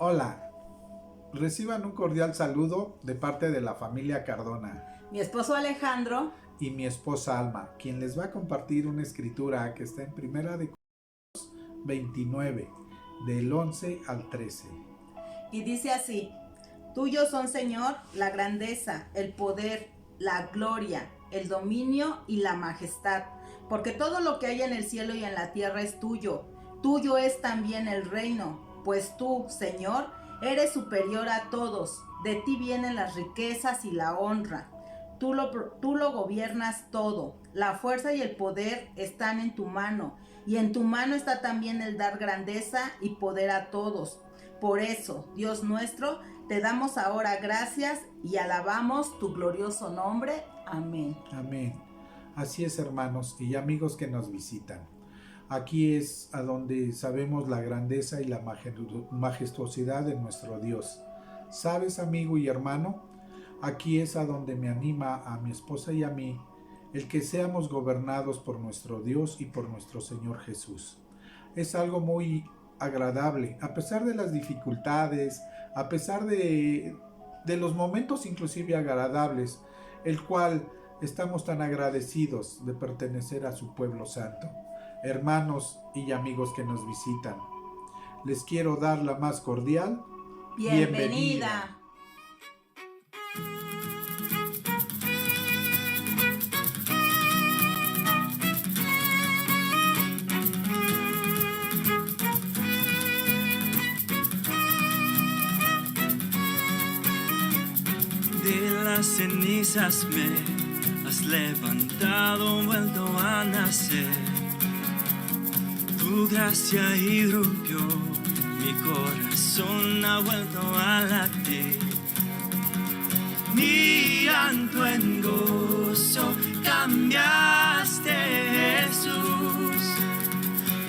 Hola, reciban un cordial saludo de parte de la familia Cardona Mi esposo Alejandro y mi esposa Alma, quien les va a compartir una escritura que está en Primera de Corintios 29, del 11 al 13. y dice así: Tuyos son, Señor, la grandeza, el poder, la gloria, el dominio y la majestad, porque todo lo que hay en el cielo y en la tierra es tuyo. Tuyo es también el reino, pues tú, Señor, eres superior a todos. De ti vienen las riquezas y la honra. Tú lo gobiernas todo. La fuerza y el poder están en tu mano, y en tu mano está también el dar grandeza y poder a todos. Por eso, Dios nuestro, te damos ahora gracias y alabamos tu glorioso nombre. Amén. Amén. Así es, hermanos y amigos que nos visitan. Aquí es a donde sabemos la grandeza y la majestuosidad de nuestro Dios. ¿Sabes, amigo y hermano? Aquí es a donde me anima a mi esposa y a mí el que seamos gobernados por nuestro Dios y por nuestro Señor Jesús. Es algo muy agradable, a pesar de las dificultades, a pesar de los momentos inclusive agradables, el cual estamos tan agradecidos de pertenecer a su pueblo santo. Hermanos y amigos que nos visitan, les quiero dar la más cordial Bienvenida. De las cenizas me has levantado, vuelto a nacer. Tu gracia irrumpió, mi corazón ha vuelto a latir. Mi llanto en gozo cambiaste, Jesús.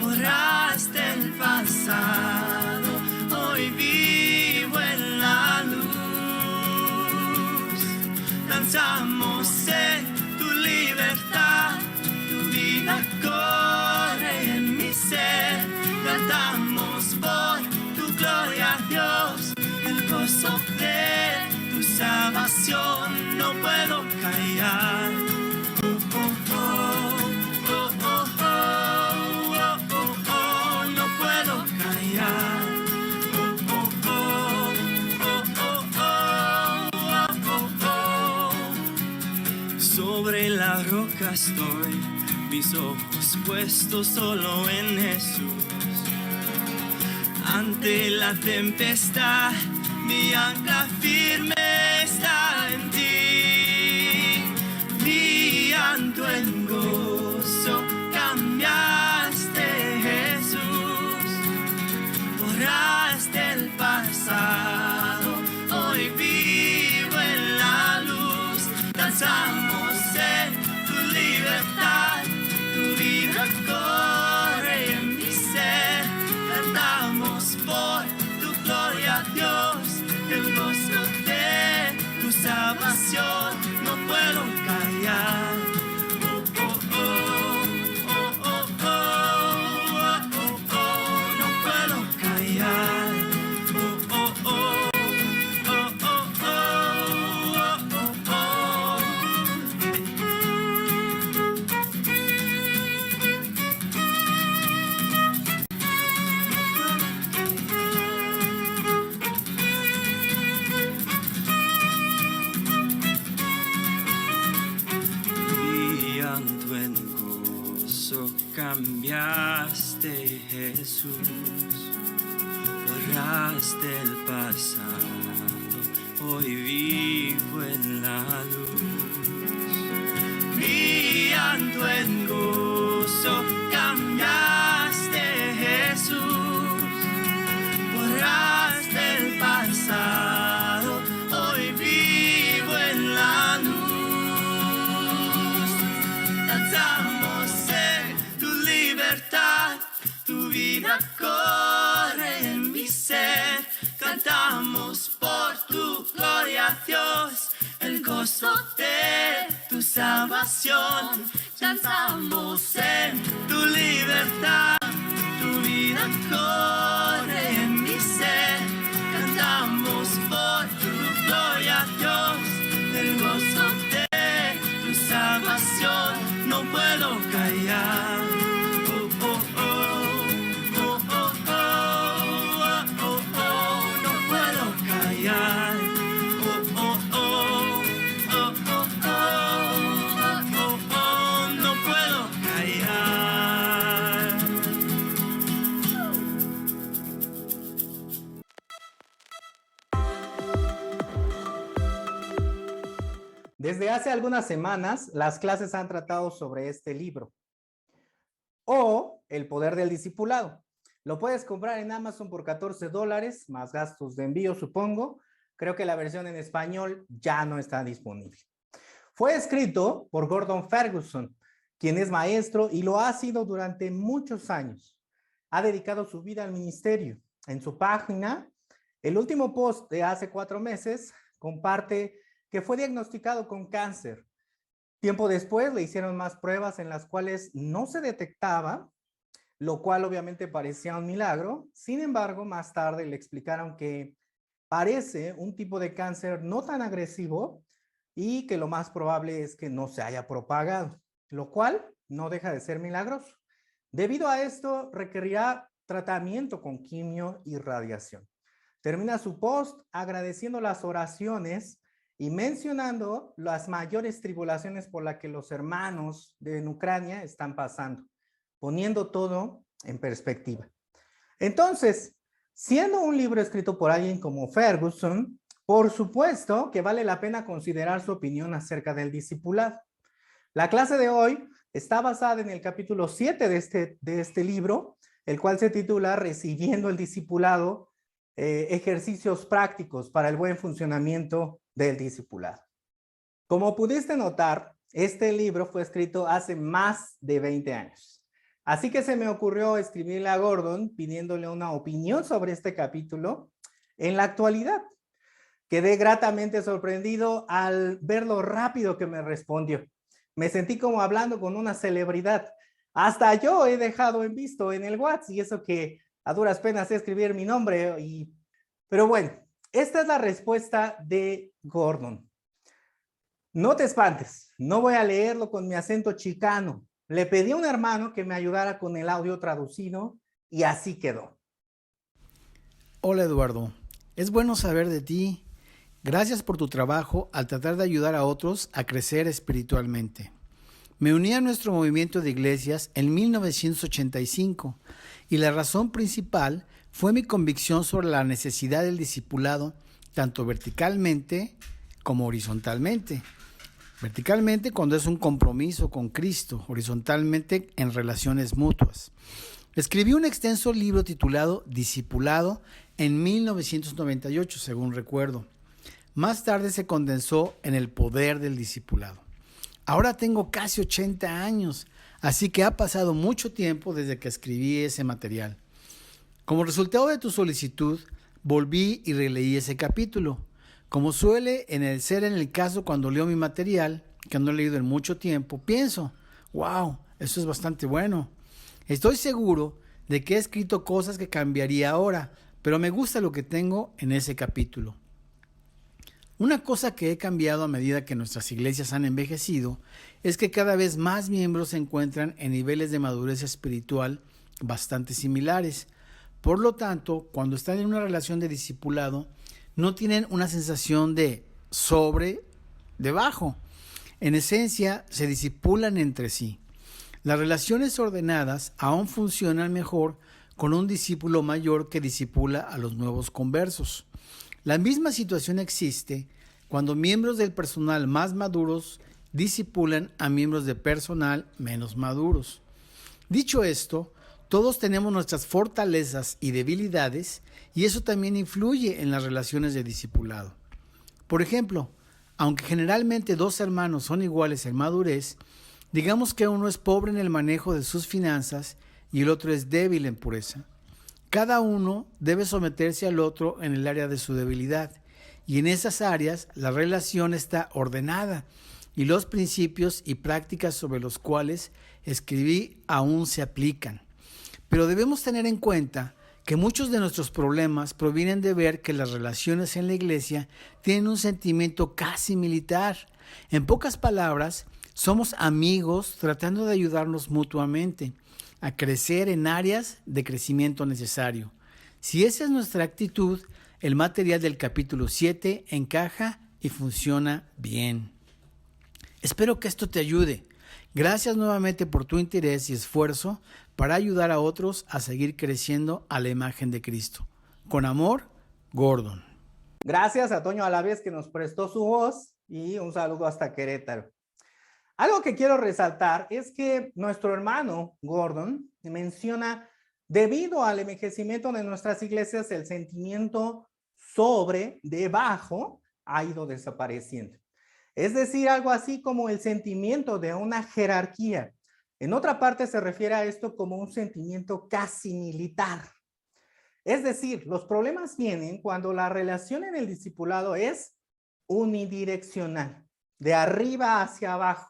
Borraste el pasado, hoy vivo en la luz. Danzamos en tu libertad, tu vida corre en mi ser. Cantamos por tu gloria, Dios, el gozo de tu salvación. No puedo callar. No puedo callar. Sobre la roca estoy, mis ojos puestos solo en Jesús. Ante la tempestad, mi ancla firme está en ti. Mi llanto en gozo cambiaste, Jesús. Borraste el pasado, hoy vivo en la luz. Danzamos en tu libertad, tu vida corre en mi ser. Cantamos por tu gloria, Dios, el gozo de tu salvación. No puedo callar. No puedo callar. Brillando en gozo cambiaste, Jesús. Borraste el pasado, hoy vivo en la luz. Brillando en gozo cambiaste, Jesús. Borraste el pasado, hoy vivo en la luz. Danzamos en tu libertad, salvación. Cantamos en tu libertad, tu vida corre en mi ser. Cantamos por tu gloria, Dios, el gozo de tu salvación. No puedo callar. Oh, oh, oh, oh, oh, oh, oh, oh, no puedo callar. Oh, oh, oh, oh, oh, oh, oh, oh, no puedo callar. Desde hace algunas semanas, las clases han tratado sobre este libro o El poder del discipulado. Lo puedes comprar en Amazon por $14, más gastos de envío, supongo. Creo que la versión en español ya no está disponible. Fue escrito por Gordon Ferguson, quien es maestro y lo ha sido durante muchos años. Ha dedicado su vida al ministerio. En su página, el último post de hace 4 meses, comparte que fue diagnosticado con cáncer. Tiempo después le hicieron más pruebas en las cuales no se detectaba, lo cual obviamente parecía un milagro. Sin embargo, más tarde le explicaron que parece un tipo de cáncer no tan agresivo y que lo más probable es que no se haya propagado, lo cual no deja de ser milagroso. Debido a esto, requerirá tratamiento con quimio y radiación. Termina su post agradeciendo las oraciones y mencionando las mayores tribulaciones por las que los hermanos en Ucrania están pasando, poniendo todo en perspectiva. Entonces, siendo un libro escrito por alguien como Ferguson, por supuesto que vale la pena considerar su opinión acerca del discipulado. La clase de hoy está basada en el capítulo 7 de este libro, el cual se titula Recibiendo el discipulado, ejercicios prácticos para el buen funcionamiento del discipulado. Como pudiste notar, este libro fue escrito hace más de 20 años. Así que se me ocurrió escribirle a Gordon pidiéndole una opinión sobre este capítulo en la actualidad. Quedé gratamente sorprendido al ver lo rápido que me respondió. Me sentí como hablando con una celebridad. Hasta yo he dejado en visto en el WhatsApp, y eso que a duras penas sé escribir mi nombre. Pero bueno, esta es la respuesta de Gordon. No te espantes, no voy a leerlo con mi acento chicano. Le pedí a un hermano que me ayudara con el audio traducido y así quedó. Hola Eduardo, es bueno saber de ti. Gracias por tu trabajo al tratar de ayudar a otros a crecer espiritualmente. Me uní a nuestro movimiento de iglesias en 1985 y la razón principal fue mi convicción sobre la necesidad del discipulado tanto verticalmente como horizontalmente. Verticalmente cuando es un compromiso con Cristo, horizontalmente en relaciones mutuas. Escribí un extenso libro titulado Discipulado en 1998, según recuerdo. Más tarde se condensó en El poder del discipulado. Ahora tengo casi 80 años, así que ha pasado mucho tiempo desde que escribí ese material. Como resultado de tu solicitud, volví y releí ese capítulo. Como suele ser en el caso cuando leo mi material, que no he leído en mucho tiempo, pienso, wow, eso es bastante bueno. Estoy seguro de que he escrito cosas que cambiaría ahora, pero me gusta lo que tengo en ese capítulo. Una cosa que he cambiado a medida que nuestras iglesias han envejecido es que cada vez más miembros se encuentran en niveles de madurez espiritual bastante similares. Por lo tanto, cuando están en una relación de discipulado, no tienen una sensación de debajo. En esencia, se discipulan entre sí. Las relaciones ordenadas aún funcionan mejor con un discípulo mayor que discipula a los nuevos conversos. La misma situación existe cuando miembros del personal más maduros discipulan a miembros de personal menos maduros. Dicho esto, todos tenemos nuestras fortalezas y debilidades y eso también influye en las relaciones de discipulado. Por ejemplo, aunque generalmente 2 hermanos son iguales en madurez, digamos que uno es pobre en el manejo de sus finanzas y el otro es débil en pureza. Cada uno debe someterse al otro en el área de su debilidad y en esas áreas la relación está ordenada y los principios y prácticas sobre los cuales escribí aún se aplican. Pero debemos tener en cuenta que muchos de nuestros problemas provienen de ver que las relaciones en la iglesia tienen un sentimiento casi militar. En pocas palabras, somos amigos tratando de ayudarnos mutuamente a crecer en áreas de crecimiento necesario. Si esa es nuestra actitud, el material del capítulo 7 encaja y funciona bien. Espero que esto te ayude. Gracias nuevamente por tu interés y esfuerzo para ayudar a otros a seguir creciendo a la imagen de Cristo. Con amor, Gordon. Gracias a Toño Alavés que nos prestó su voz y un saludo hasta Querétaro. Algo que quiero resaltar es que nuestro hermano Gordon menciona, debido al envejecimiento de nuestras iglesias, el sentimiento sobre, debajo, ha ido desapareciendo. Es decir, algo así como el sentimiento de una jerarquía. En otra parte se refiere a esto como un sentimiento casi militar. Es decir, los problemas vienen cuando la relación en el discipulado es unidireccional, de arriba hacia abajo.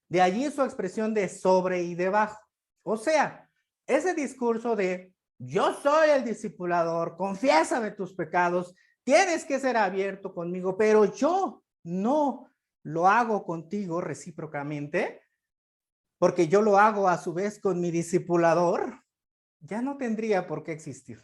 De allí su expresión de sobre y debajo. O sea, ese discurso de yo soy el discipulador, confiésame tus pecados, tienes que ser abierto conmigo, pero yo no lo hago contigo recíprocamente, porque yo lo hago a su vez con mi discipulador, ya no tendría por qué existir.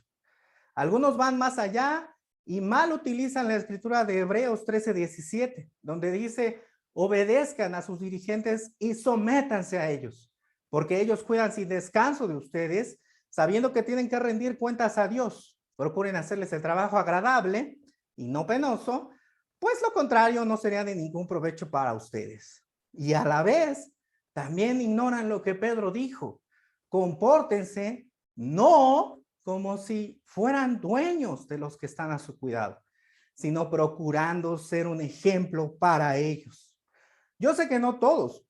Algunos van más allá y mal utilizan la escritura de Hebreos 13:17, donde dice: obedezcan a sus dirigentes y sométanse a ellos, porque ellos cuidan sin descanso de ustedes, sabiendo que tienen que rendir cuentas a Dios. Procuren hacerles el trabajo agradable y no penoso, pues lo contrario no sería de ningún provecho para ustedes. Y a la vez, también ignoran lo que Pedro dijo: compórtense no como si fueran dueños de los que están a su cuidado, sino procurando ser un ejemplo para ellos. Yo sé que no todos,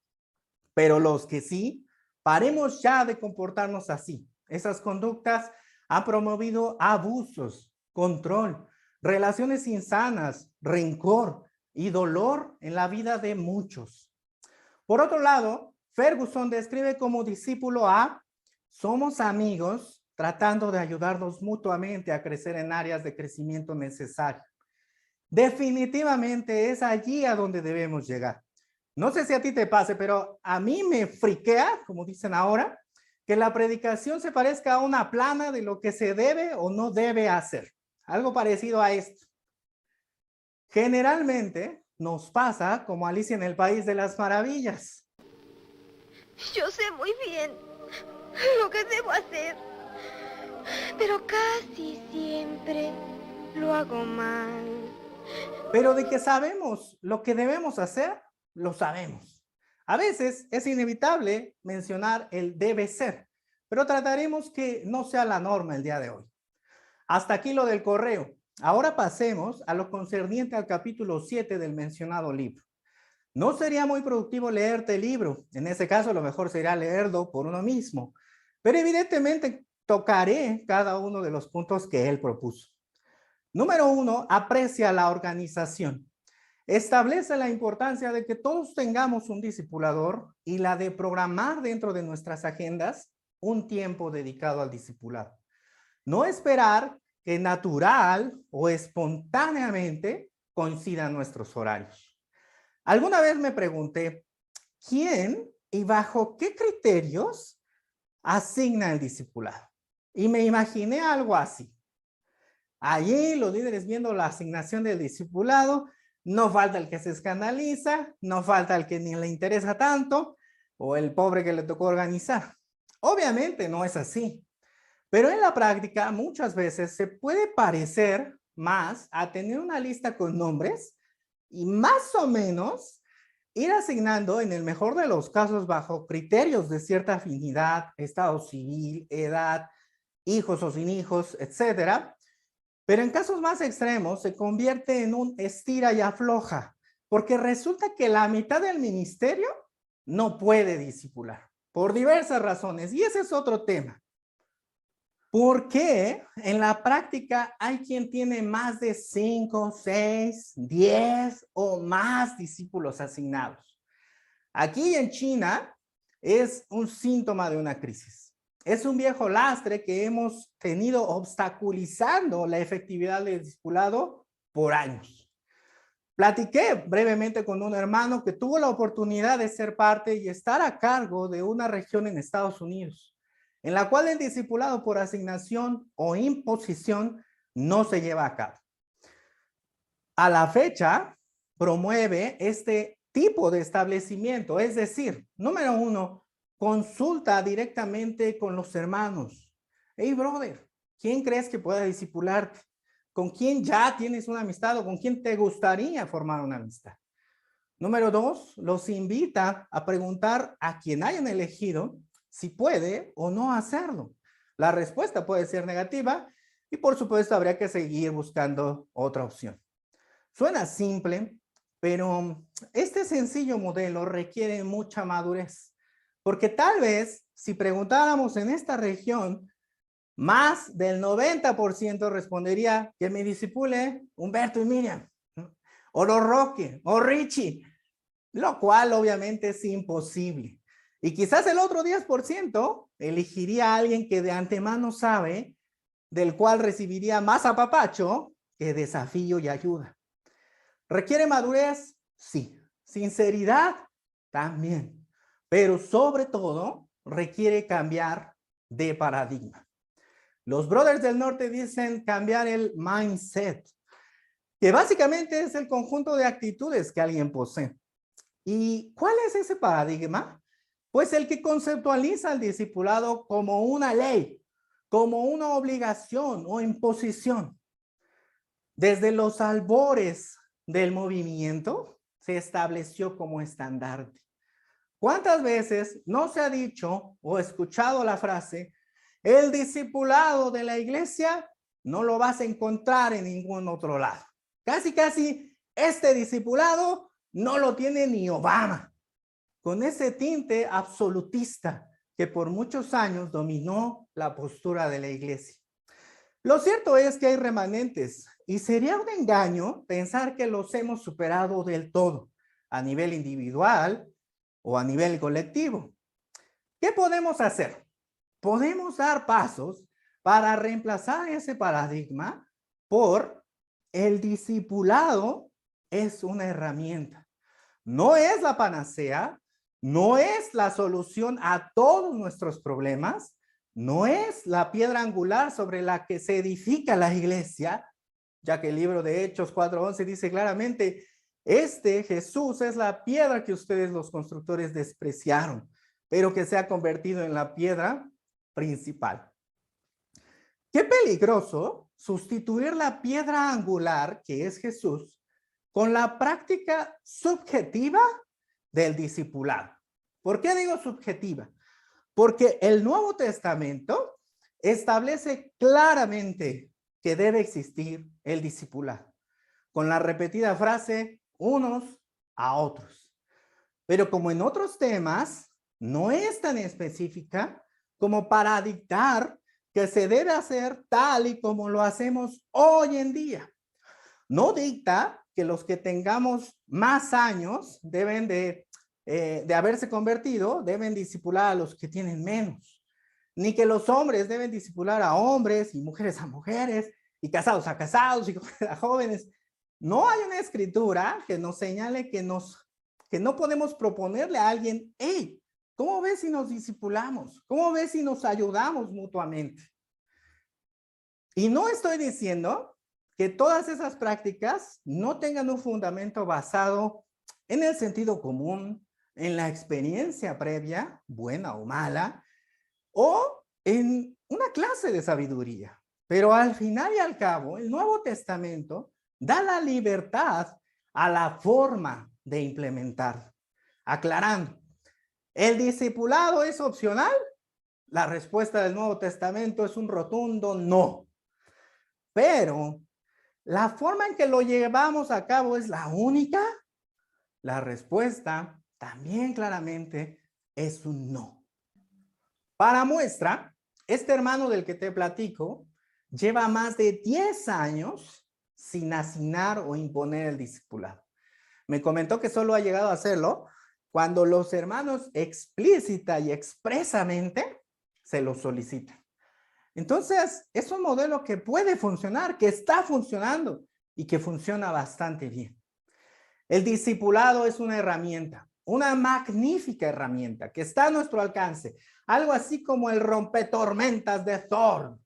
pero los que sí, paremos ya de comportarnos así. Esas conductas han promovido abusos, control, relaciones insanas, rencor y dolor en la vida de muchos. Por otro lado, Ferguson describe como discípulo a: somos amigos tratando de ayudarnos mutuamente a crecer en áreas de crecimiento necesario. Definitivamente es allí a donde debemos llegar. No sé si a ti te pase, pero a mí me friquea, como dicen ahora, que la predicación se parezca a una plana de lo que se debe o no debe hacer. Algo parecido a esto. Generalmente nos pasa como Alicia en el País de las Maravillas. Yo sé muy bien lo que debo hacer, pero casi siempre lo hago mal. Pero de que sabemos lo que debemos hacer, lo sabemos. A veces es inevitable mencionar el debe ser, pero trataremos que no sea la norma el día de hoy. Hasta aquí lo del correo. Ahora pasemos a lo concerniente al capítulo 7 del mencionado libro. No sería muy productivo leerte el libro. En ese caso, lo mejor sería leerlo por uno mismo. Pero evidentemente tocaré cada uno de los puntos que él propuso. Número 1, aprecia la organización. Establece la importancia de que todos tengamos un discipulador y la de programar dentro de nuestras agendas un tiempo dedicado al discipulado. No esperar que natural o espontáneamente coincidan nuestros horarios. Alguna vez me pregunté, ¿quién y bajo qué criterios asigna el discipulado? Y me imaginé algo así. Allí los líderes viendo la asignación del discipulado, no falta el que se escandaliza, no falta el que ni le interesa tanto, o el pobre que le tocó organizar. Obviamente no es así, pero en la práctica muchas veces se puede parecer más a tener una lista con nombres y más o menos ir asignando, en el mejor de los casos, bajo criterios de cierta afinidad, estado civil, edad, hijos o sin hijos, etcétera. Pero en casos más extremos se convierte en un estira y afloja, porque resulta que la mitad del ministerio no puede discipular, por diversas razones, y ese es otro tema. ¿Por qué en la práctica hay quien tiene más de 5, 6, 10 o más discípulos asignados? Aquí en China es un síntoma de una crisis. Es un viejo lastre que hemos tenido obstaculizando la efectividad del discipulado por años. Platiqué brevemente con un hermano que tuvo la oportunidad de ser parte y estar a cargo de una región en Estados Unidos, en la cual el discipulado por asignación o imposición no se lleva a cabo. A la fecha, promueve este tipo de establecimiento, es decir, número 1, consulta directamente con los hermanos. Hey, brother, ¿quién crees que pueda discipularte? ¿Con quién ya tienes una amistad o con quién te gustaría formar una amistad? Número 2, los invita a preguntar a quien hayan elegido si puede o no hacerlo. La respuesta puede ser negativa y por supuesto habría que seguir buscando otra opción. Suena simple, pero este sencillo modelo requiere mucha madurez, porque tal vez si preguntáramos en esta región, más del 90% respondería que me discipule Humberto y Miriam, o los Roque, o Richie, lo cual obviamente es imposible. Y quizás el otro 10% elegiría a alguien que de antemano sabe, del cual recibiría más apapacho que desafío y ayuda. ¿Requiere madurez? Sí. Sinceridad, también. Pero sobre todo, requiere cambiar de paradigma. Los Brothers del Norte dicen cambiar el mindset, que básicamente es el conjunto de actitudes que alguien posee. ¿Y cuál es ese paradigma? Pues el que conceptualiza al discipulado como una ley, como una obligación o imposición. Desde los albores del movimiento se estableció como estandarte. ¿Cuántas veces no se ha dicho o escuchado la frase, el discipulado de la iglesia no lo vas a encontrar en ningún otro lado? Casi, este discipulado no lo tiene ni Obama, con ese tinte absolutista que por muchos años dominó la postura de la iglesia. Lo cierto es que hay remanentes y sería un engaño pensar que los hemos superado del todo a nivel individual o a nivel colectivo. ¿Qué podemos hacer? Podemos dar pasos para reemplazar ese paradigma por el discipulado es una herramienta. No es la panacea, no es la solución a todos nuestros problemas, no es la piedra angular sobre la que se edifica la iglesia, ya que el libro de Hechos 4:11 dice claramente, Jesús es la piedra que ustedes los constructores despreciaron, pero que se ha convertido en la piedra principal. Qué peligroso sustituir la piedra angular, que es Jesús, con la práctica subjetiva del discipulado. ¿Por qué digo subjetiva? Porque el Nuevo Testamento establece claramente que debe existir el discipulado, con la repetida frase, unos a otros. Pero como en otros temas, no es tan específica como para dictar que se debe hacer tal y como lo hacemos hoy en día. No dicta que los que tengamos más años deben de haberse convertido, deben discipular a los que tienen menos. Ni que los hombres deben discipular a hombres y mujeres a mujeres y casados a casados y jóvenes a jóvenes. No hay una escritura que nos señale que no podemos proponerle a alguien, hey, ¿cómo ves si nos discipulamos? ¿Cómo ves si nos ayudamos mutuamente? Y no estoy diciendo que todas esas prácticas no tengan un fundamento basado en el sentido común, en la experiencia previa, buena o mala, o en una clase de sabiduría. Pero al final y al cabo, el Nuevo Testamento da la libertad a la forma de implementar, aclarando, ¿el discipulado es opcional? La respuesta del Nuevo Testamento es un rotundo no. Pero, ¿la forma en que lo llevamos a cabo es la única? La respuesta también claramente es un no. Para muestra, Este hermano del que te platico lleva más de 10 años sin asignar o imponer el discipulado. Me comentó que solo ha llegado a hacerlo cuando los hermanos explícita y expresamente se lo solicitan. Entonces, es un modelo que puede funcionar, que está funcionando y que funciona bastante bien. El discipulado es una magnífica herramienta que está a nuestro alcance, algo así como el rompetormentas de Thor.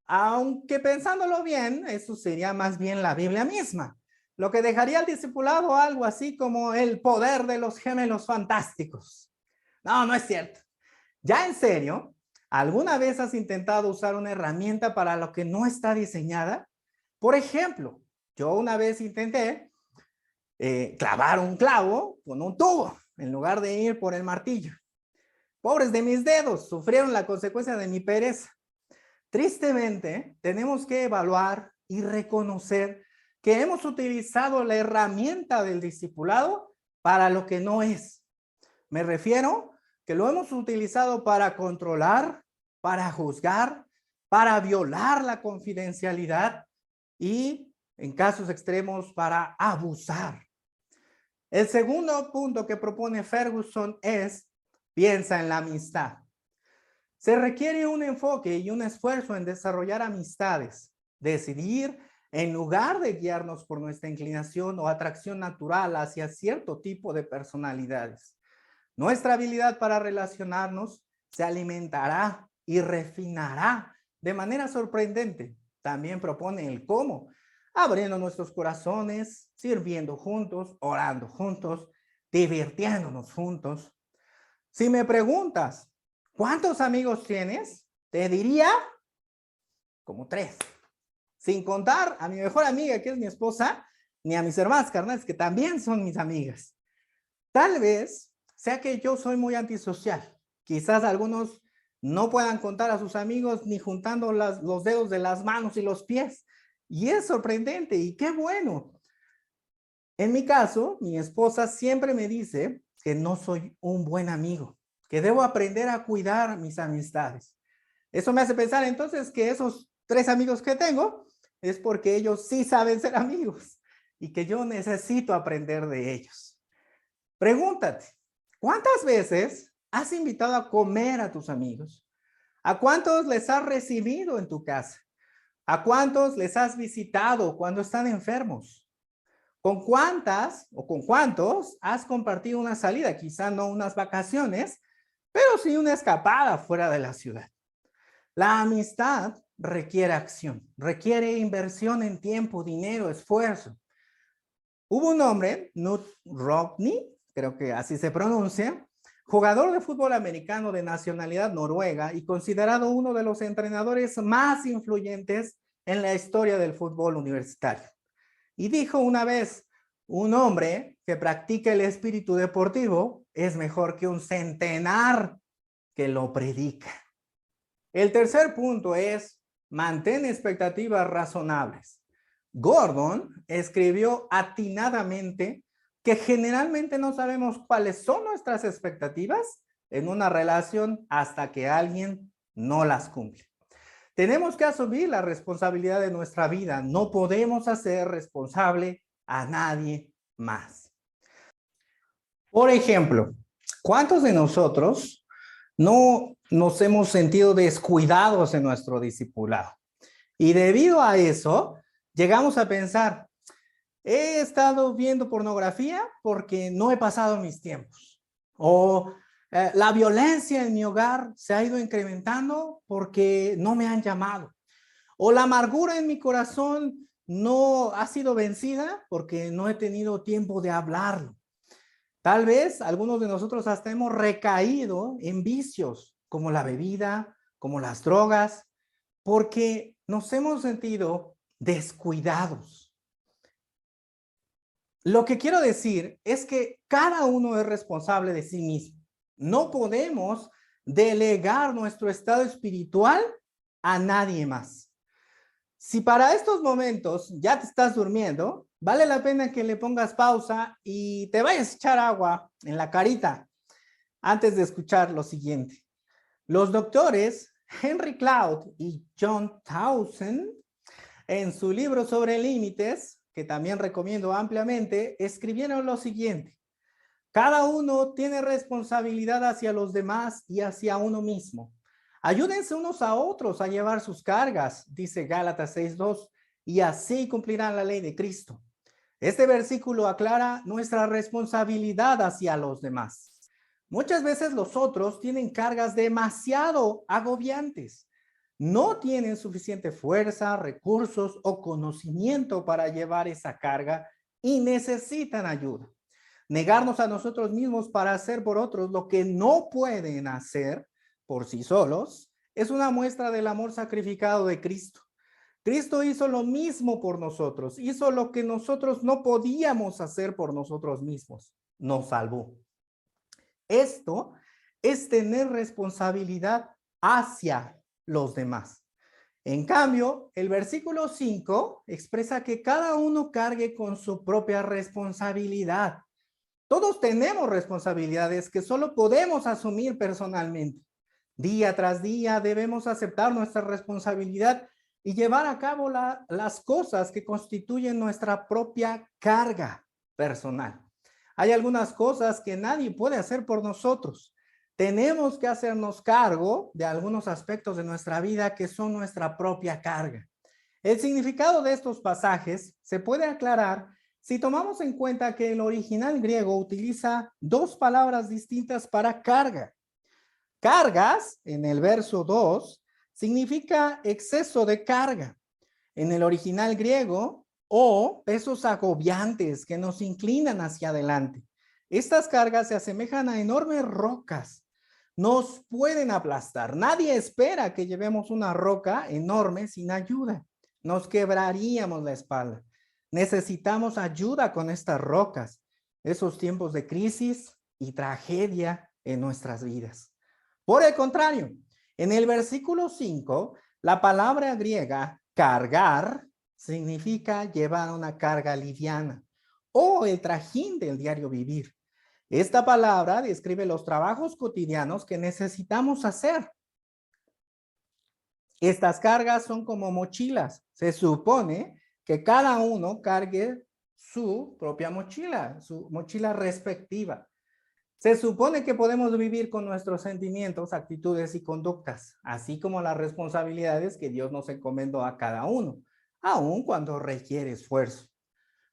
Aunque pensándolo bien, eso sería más bien la Biblia misma, lo que dejaría al discipulado algo así como el poder de los gemelos fantásticos. No, no es cierto. Ya en serio, ¿alguna vez has intentado usar una herramienta para lo que no está diseñada? Por ejemplo, yo una vez intenté clavar un clavo con un tubo en lugar de ir por el martillo. Pobres de mis dedos, sufrieron la consecuencia de mi pereza. Tristemente, tenemos que evaluar y reconocer que hemos utilizado la herramienta del discipulado para lo que no es. Me refiero que lo hemos utilizado para controlar, para juzgar, para violar la confidencialidad y, en casos extremos, para abusar. El segundo punto que propone Ferguson es: piensa en la amistad. Se requiere un enfoque y un esfuerzo en desarrollar amistades, decidir en lugar de guiarnos por nuestra inclinación o atracción natural hacia cierto tipo de personalidades. Nuestra habilidad para relacionarnos se alimentará y refinará de manera sorprendente. También propone el cómo, abriendo nuestros corazones, sirviendo juntos, orando juntos, divirtiéndonos juntos. Si me preguntas, ¿cuántos amigos tienes? Te diría como 3. Sin contar a mi mejor amiga, que es mi esposa, ni a mis hermanas carnales, que también son mis amigas. Tal vez sea que yo soy muy antisocial. Quizás algunos no puedan contar a sus amigos ni juntando los dedos de las manos y los pies. Y es sorprendente y qué bueno. En mi caso, mi esposa siempre me dice que no soy un buen amigo, que debo aprender a cuidar mis amistades. Eso me hace pensar entonces que esos 3 amigos que tengo es porque ellos sí saben ser amigos y que yo necesito aprender de ellos. Pregúntate, ¿cuántas veces has invitado a comer a tus amigos? ¿A cuántos les has recibido en tu casa? ¿A cuántos les has visitado cuando están enfermos? ¿Con cuántas o con cuántos has compartido una salida? Quizá no unas vacaciones, pero sí una escapada fuera de la ciudad. La amistad requiere acción, requiere inversión en tiempo, dinero, esfuerzo. Hubo un hombre, Knut Rockne, creo que así se pronuncia, jugador de fútbol americano de nacionalidad noruega y considerado uno de los entrenadores más influyentes en la historia del fútbol universitario. Y dijo una vez, un hombre que practica el espíritu deportivo es mejor que un centenar que lo predica. El tercer punto es: mantén expectativas razonables. Gordon escribió atinadamente que generalmente no sabemos cuáles son nuestras expectativas en una relación hasta que alguien no las cumple. Tenemos que asumir la responsabilidad de nuestra vida. No podemos hacer responsable a nadie más. Por ejemplo, ¿cuántos de nosotros no nos hemos sentido descuidados en nuestro discipulado? Y debido a eso, llegamos a pensar, he estado viendo pornografía porque no he pasado mis tiempos. O la violencia en mi hogar se ha ido incrementando porque no me han llamado. O la amargura en mi corazón no ha sido vencida porque no he tenido tiempo de hablarlo. Tal vez algunos de nosotros hasta hemos recaído en vicios como la bebida, como las drogas, porque nos hemos sentido descuidados. Lo que quiero decir es que cada uno es responsable de sí mismo. No podemos delegar nuestro estado espiritual a nadie más. Si para estos momentos ya te estás durmiendo, vale la pena que le pongas pausa y te vayas a echar agua en la carita antes de escuchar lo siguiente. Los doctores Henry Cloud y John Townsend, en su libro sobre límites, que también recomiendo ampliamente, escribieron lo siguiente: cada uno tiene responsabilidad hacia los demás y hacia uno mismo. Ayúdense unos a otros a llevar sus cargas, dice Gálatas 6:2, y así cumplirán la ley de Cristo. Este versículo aclara nuestra responsabilidad hacia los demás. Muchas veces los otros tienen cargas demasiado agobiantes. No tienen suficiente fuerza, recursos o conocimiento para llevar esa carga y necesitan ayuda. Negarnos a nosotros mismos para hacer por otros lo que no pueden hacer por sí solos es una muestra del amor sacrificado de Cristo. Cristo hizo lo mismo por nosotros, hizo lo que nosotros no podíamos hacer por nosotros mismos, nos salvó. Esto es tener responsabilidad hacia los demás. En cambio, el versículo 5 expresa que cada uno cargue con su propia responsabilidad. Todos tenemos responsabilidades que solo podemos asumir personalmente. Día tras día debemos aceptar nuestra responsabilidad y llevar a cabo las cosas que constituyen nuestra propia carga personal. Hay algunas cosas que nadie puede hacer por nosotros. Tenemos que hacernos cargo de algunos aspectos de nuestra vida que son nuestra propia carga. El significado de estos pasajes se puede aclarar si tomamos en cuenta que el original griego utiliza dos palabras distintas para carga. Cargas, en el verso 2, significa exceso de carga. En el original griego, o pesos agobiantes que nos inclinan hacia adelante. Estas cargas se asemejan a enormes rocas. Nos pueden aplastar. Nadie espera que llevemos una roca enorme sin ayuda. Nos quebraríamos la espalda. Necesitamos ayuda con estas rocas. Esos tiempos de crisis y tragedia en nuestras vidas. Por el contrario, en el versículo 5, la palabra griega cargar significa llevar una carga liviana o el trajín del diario vivir. Esta palabra describe los trabajos cotidianos que necesitamos hacer. Estas cargas son como mochilas. Se supone que cada uno cargue su propia mochila, su mochila respectiva. Se supone que podemos vivir con nuestros sentimientos, actitudes y conductas, así como las responsabilidades que Dios nos encomendó a cada uno, aun cuando requiere esfuerzo.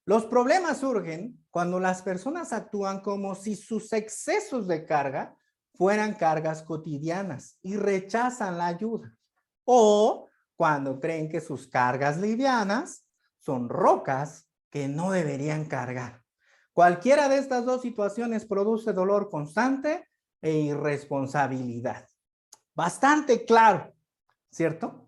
Los problemas surgen cuando las personas actúan como si sus excesos de carga fueran cargas cotidianas y rechazan la ayuda, o cuando creen que sus cargas livianas son rocas que no deberían cargar. Cualquiera de estas dos situaciones produce dolor constante e irresponsabilidad. Bastante claro, ¿cierto?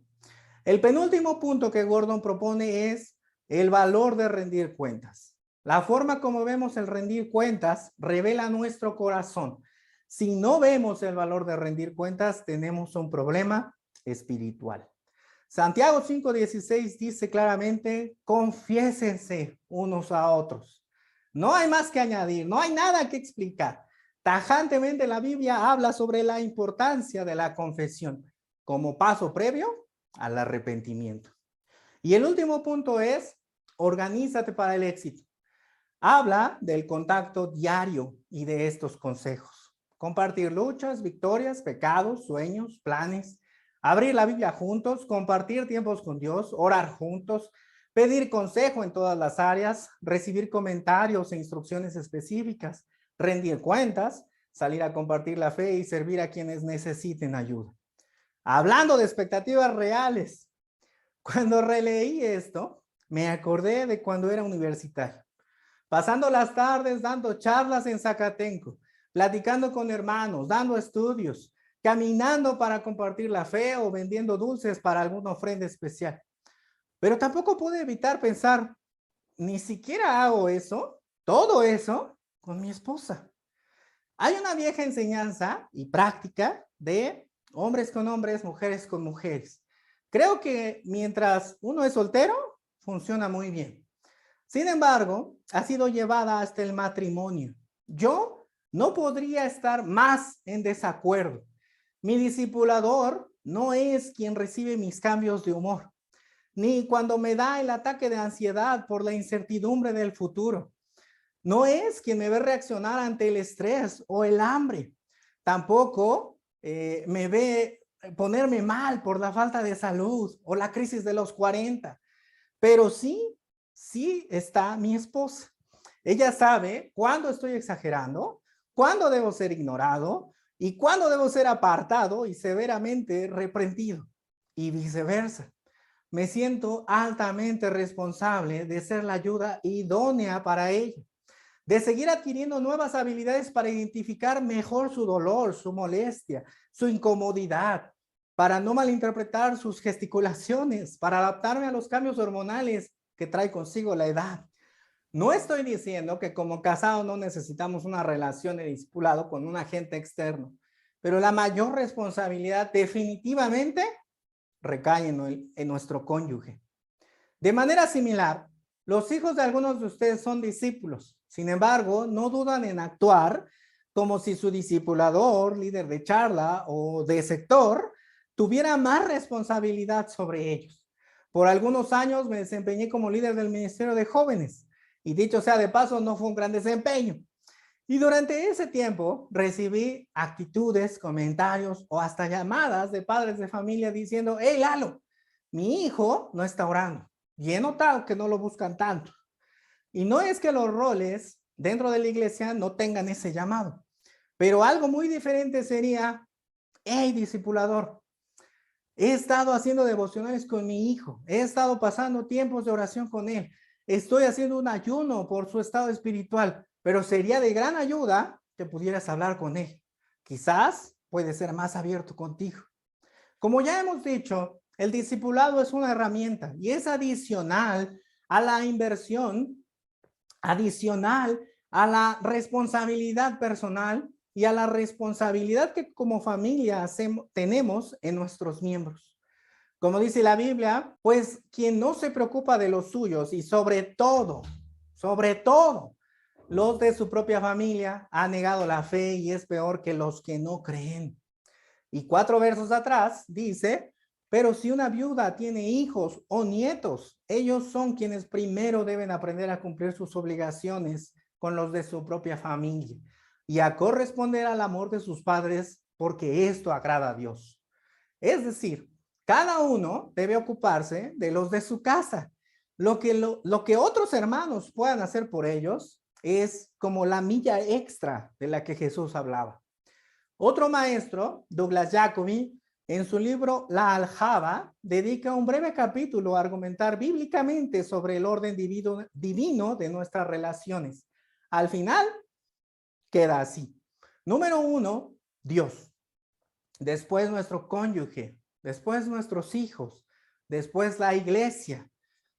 El penúltimo punto que Gordon propone es el valor de rendir cuentas. La forma como vemos el rendir cuentas revela nuestro corazón. Si no vemos el valor de rendir cuentas, tenemos un problema espiritual. Santiago 5:16 dice claramente, confiésense unos a otros. No hay más que añadir, no hay nada que explicar. Tajantemente la Biblia habla sobre la importancia de la confesión como paso previo al arrepentimiento. Y el último punto es, organízate para el éxito. Habla del contacto diario y de estos consejos. Compartir luchas, victorias, pecados, sueños, planes. Abrir la Biblia juntos, compartir tiempos con Dios, orar juntos, pedir consejo en todas las áreas, recibir comentarios e instrucciones específicas, rendir cuentas, salir a compartir la fe y servir a quienes necesiten ayuda. Hablando de expectativas reales, cuando releí esto, me acordé de cuando era universitario, pasando las tardes dando charlas en Zacatenco, platicando con hermanos, dando estudios, caminando para compartir la fe o vendiendo dulces para alguna ofrenda especial. Pero tampoco pude evitar pensar, ni siquiera hago eso, todo eso, con mi esposa. Hay una vieja enseñanza y práctica de hombres con hombres, mujeres con mujeres. Creo que mientras uno es soltero, funciona muy bien. Sin embargo, ha sido llevada hasta el matrimonio. Yo no podría estar más en desacuerdo. Mi discipulador no es quien recibe mis cambios de humor, ni cuando me da el ataque de ansiedad por la incertidumbre del futuro. No es quien me ve reaccionar ante el estrés o el hambre. Tampoco me ve ponerme mal por la falta de salud o la crisis de los 40. Pero sí está mi esposa. Ella sabe cuándo estoy exagerando, cuándo debo ser ignorado y cuándo debo ser apartado y severamente reprendido, y viceversa. Me siento altamente responsable de ser la ayuda idónea para ella, de seguir adquiriendo nuevas habilidades para identificar mejor su dolor, su molestia, su incomodidad, para no malinterpretar sus gesticulaciones, para adaptarme a los cambios hormonales que trae consigo la edad. No estoy diciendo que como casados no necesitamos una relación de discipulado con un agente externo, pero la mayor responsabilidad definitivamente recae en nuestro cónyuge. De manera similar, los hijos de algunos de ustedes son discípulos. Sin embargo, no dudan en actuar como si su discipulador, líder de charla o de sector, tuviera más responsabilidad sobre ellos. Por algunos años me desempeñé como líder del Ministerio de Jóvenes y dicho sea de paso, no fue un gran desempeño. Y durante ese tiempo recibí actitudes, comentarios o hasta llamadas de padres de familia diciendo: hey Lalo, mi hijo no está orando y he notado que no lo buscan tanto. Y no es que los roles dentro de la iglesia no tengan ese llamado, pero algo muy diferente sería: hey discipulador, he estado haciendo devocionales con mi hijo, he estado pasando tiempos de oración con él, estoy haciendo un ayuno por su estado espiritual, pero sería de gran ayuda que pudieras hablar con él. Quizás puede ser más abierto contigo. Como ya hemos dicho, el discipulado es una herramienta y es adicional a la inversión, adicional a la responsabilidad personal y a la responsabilidad que como familia tenemos en nuestros miembros. Como dice la Biblia, pues quien no se preocupa de los suyos y sobre todo, los de su propia familia, ha negado la fe y es peor que los que no creen. Y 4 versos atrás dice: pero si una viuda tiene hijos o nietos, ellos son quienes primero deben aprender a cumplir sus obligaciones con los de su propia familia y a corresponder al amor de sus padres, porque esto agrada a Dios. Es decir, cada uno debe ocuparse de los de su casa. Lo que otros hermanos puedan hacer por ellos es como la milla extra de la que Jesús hablaba. Otro maestro, Douglas Jacoby, en su libro La Aljaba, dedica un breve capítulo a argumentar bíblicamente sobre el orden divino de nuestras relaciones. Al final, queda así. Número 1, Dios. Después nuestro cónyuge. Después nuestros hijos. Después la iglesia.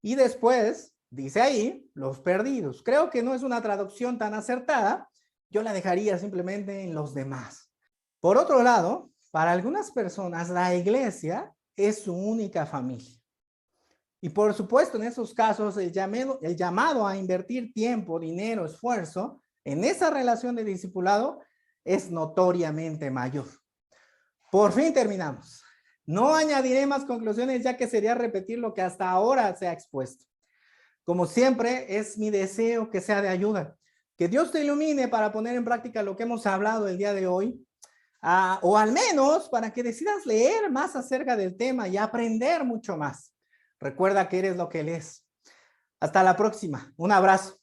Y después, dice ahí, los perdidos. Creo que no es una traducción tan acertada. Yo la dejaría simplemente en los demás. Por otro lado, para algunas personas, la iglesia es su única familia. Y por supuesto, en esos casos, el llamado a invertir tiempo, dinero, esfuerzo en esa relación de discipulado es notoriamente mayor. Por fin terminamos. No añadiré más conclusiones, ya que sería repetir lo que hasta ahora se ha expuesto. Como siempre, es mi deseo que sea de ayuda. Que Dios te ilumine para poner en práctica lo que hemos hablado el día de hoy. O al menos para que decidas leer más acerca del tema y aprender mucho más. Recuerda que eres lo que lees. Hasta la próxima. Un abrazo.